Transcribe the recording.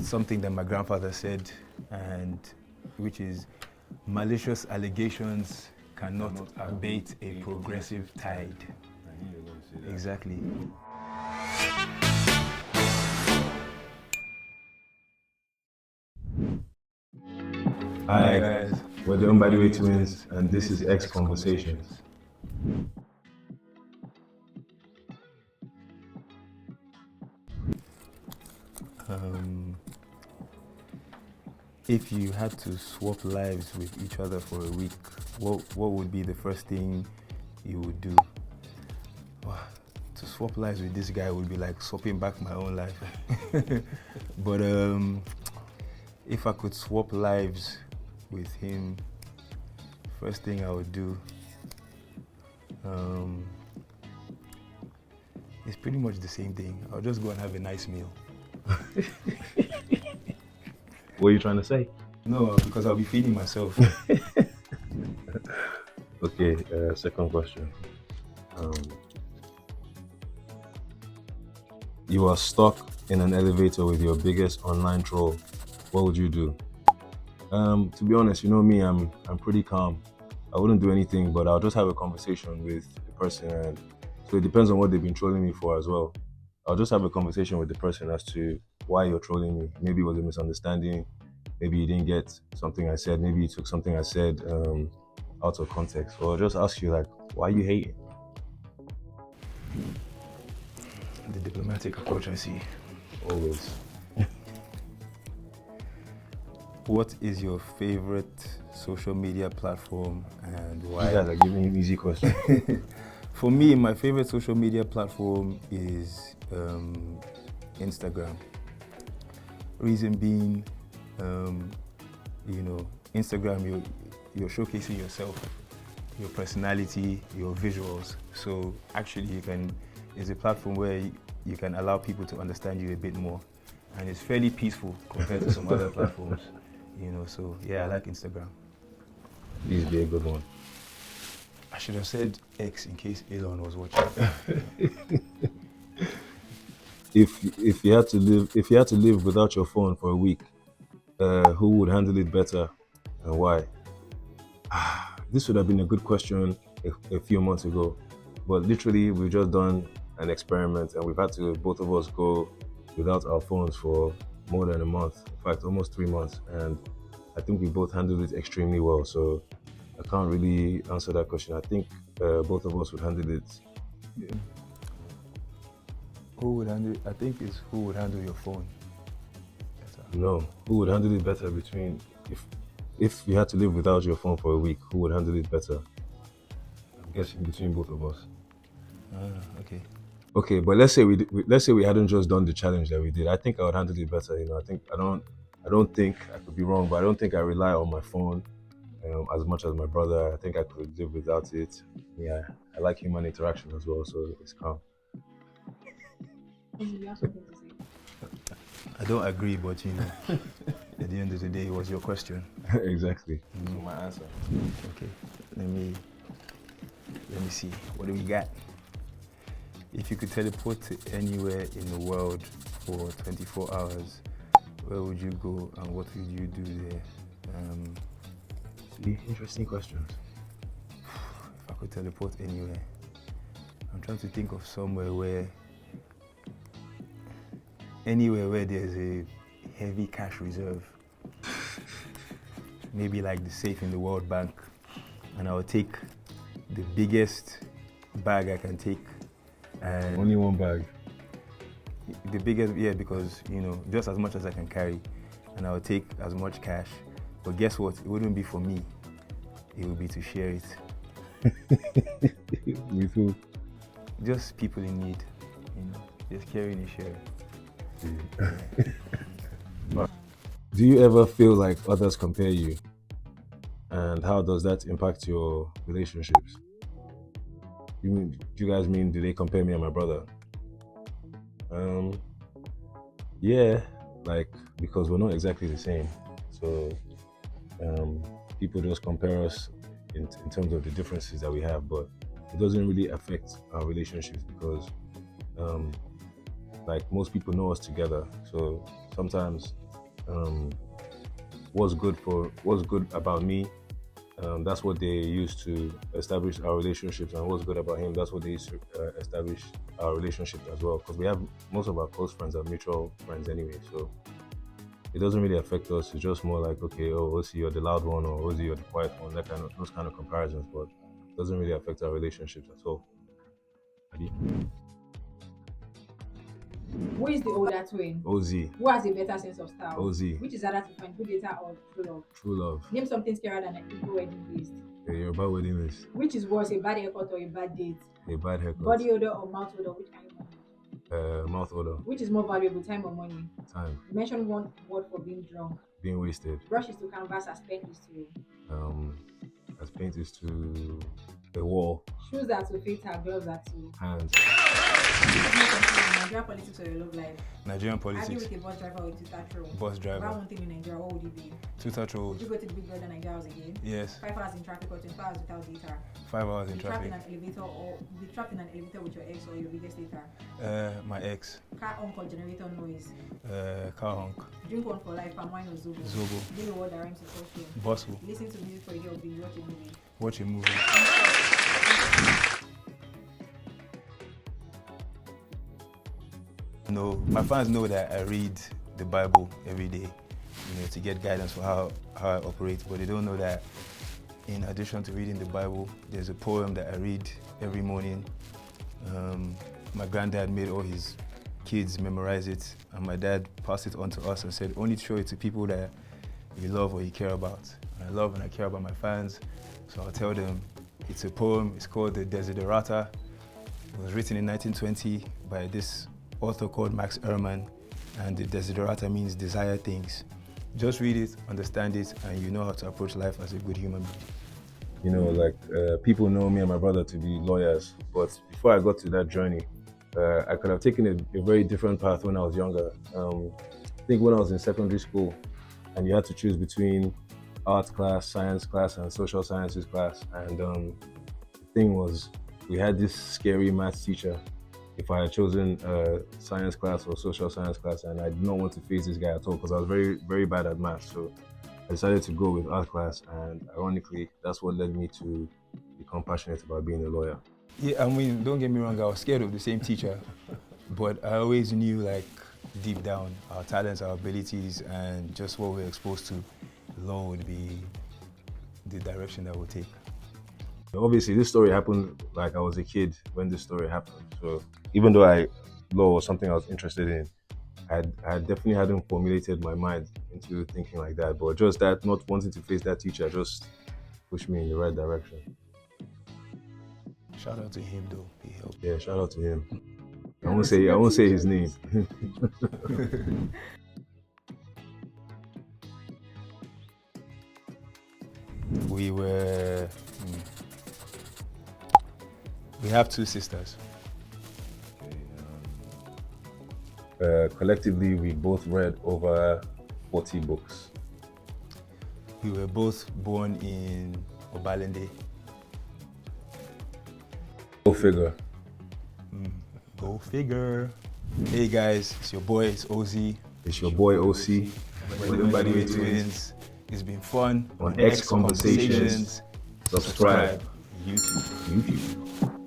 something that my grandfather said, and which is malicious allegations cannot abate a progressive tide. Exactly. Hi guys, we're the MbadiweTwins, and this is X Conversations. If you had to swap lives with each other for a week, what would be the first thing you would do? To swap lives with this guy would be like swapping back my own life. But if I could swap lives with him, first thing I would do, it's pretty much the same thing. I'll just go and have a nice meal. What are you trying to say? No, because I'll be feeding myself. Okay, second question. You are stuck in an elevator with your biggest online troll. What would you do? To be honest, you know me, I'm pretty calm. I wouldn't do anything, but I'll just have a conversation with the person, and so it depends on what they've been trolling me for as well. I'll just have a conversation with the person as to why you're trolling me. Maybe it was a misunderstanding. Maybe you didn't get something I said. Maybe you took something I said out of context. Or I'll just ask you, like, why are you hating? The diplomatic approach, I see. Always. What is your favorite social media platform and why? You guys are giving me easy questions. For me, my favorite social media platform is Instagram. Reason being, Instagram, you're showcasing yourself, your personality, your visuals. So actually, it's a platform where you can allow people to understand you a bit more, and it's fairly peaceful compared to some other platforms. So yeah, I like Instagram. Please be a good one. I should have said X in case Elon was watching. If you had to live without your phone for a week, who would handle it better and why? This would have been a good question a few months ago, but literally we've just done an experiment and we've had to both of us go without our phones for more than a month. In fact, almost 3 months, and I think we both handled it extremely well. So I can't really answer that question. I think both of us would handle it. Yeah. Who would handle it? I think it's who would handle your phone better. No, who would handle it better between if you had to live without your phone for a week, who would handle it better? I'm guessing between both of us. Okay. Okay, but let's say we hadn't just done the challenge that we did. I think I would handle it better. I don't think I could be wrong, but I don't think I rely on my phone as much as my brother. I think I could live without it. Yeah, I like human interaction as well, so it's calm. I don't agree, but at the end of the day, it was your question. Exactly. So my answer. Okay, let me see. What do we got? If you could teleport to anywhere in the world for 24 hours, where would you go and what would you do there? Interesting questions. If I could teleport anywhere, I'm trying to think of anywhere where there's a heavy cash reserve. Maybe like the safe in the World Bank, and I'll take the biggest bag I can take. And only one bag? The biggest, yeah, because just as much as I can carry, and I'll take as much cash. But guess what? It wouldn't be for me. It would be to share it. With who? Just people in need. Just caring and sharing. Yeah. Do you ever feel like others compare you? And how does that impact your relationships? Do you guys mean, do they compare me and my brother? Yeah, because we're not exactly the same. So people just compare us in terms of the differences that we have, but it doesn't really affect our relationships because most people know us together. So sometimes what's good about me. That's what they use to establish our relationships, and what's good about him. That's what they use to establish our relationship as well. Because we have most of our close friends are mutual friends anyway, so it doesn't really affect us. It's just more like, okay, oh, Ozee, you're the loud one, or Ozee, you're the quiet one. Those kind of comparisons, but it doesn't really affect our relationships at all. Who is the older twin? Ozee. Who has a better sense of style? Ozee. Which is harder to find, good data or true love? True love. Name something scarier than an Igbo wedding list. A Yoruba wedding list. Which is worse, a bad haircut or a bad date? A bad haircut. Body odor or mouth odor? Which kind of money? Mouth odor. Which is more valuable, time or money? Time. Mention one word for being drunk. Being wasted. Brush is to canvas as pen is to. As paint is to a wall. Shoes are to feet, her gloves are to Hands. Nigerian politics or your love life? Nigerian Argue politics. with a bus driver or a Twitter troll? Bus driver. Buy one thing in Nigeria, what would it be? Twitter Would trolls. you go to the Big Brother Nigeria house again? Yes. 5 hours in traffic or 24 hours without data? 5 hours in Be trapped traffic. in an elevator or be trapped in an elevator with your ex or your biggest hater? My ex. Car honk or generator noise? Car honk. Drink one for life, palm wine or zobo? Zobo. Name a word that rhymes with social. Bustle. Listen to music for a day or binge watch a movie? Watch a movie. No, my fans know that I read the Bible every day, to get guidance for how I operate, but they don't know that in addition to reading the Bible, there's a poem that I read every morning. My granddad made all his kids memorize it, and my dad passed it on to us and said, only show it to people that you love or you care about. And I love and I care about my fans, so I'll tell them it's a poem. It's called the Desiderata. It was written in 1920 by this author called Max Ehrmann, and the Desiderata means desire things. Just read it, understand it, and you know how to approach life as a good human being. People know me and my brother to be lawyers, but before I got to that journey, I could have taken a very different path when I was younger. I think when I was in secondary school, and you had to choose between art class, science class, and social sciences class, and the thing was, we had this scary maths teacher. If I had chosen science class or social science class, and I did not want to face this guy at all because I was very, very bad at maths. So I decided to go with art class, and ironically, that's what led me to become passionate about being a lawyer. Yeah, I mean, don't get me wrong, I was scared of the same teacher, but I always knew, like, deep down, our talents, our abilities, and just what we're exposed to, law would be the direction that we'll take. Obviously, this story happened like I was a kid when this story happened. So even though law was something I was interested in, I definitely hadn't formulated my mind into thinking like that. But just that not wanting to face that teacher just pushed me in the right direction. Shout out to him though, he helped. Yeah, shout out to him. I won't say his name. We have 2 sisters. Collectively, we both read over 40 books. We were both born in Obalende. Go figure. Go figure. Hey guys, it's your boy, it's Ozee. It's your boy Ocee. We're the MbadiweTwins. It's been fun. On X Conversations. Subscribe. YouTube. YouTube.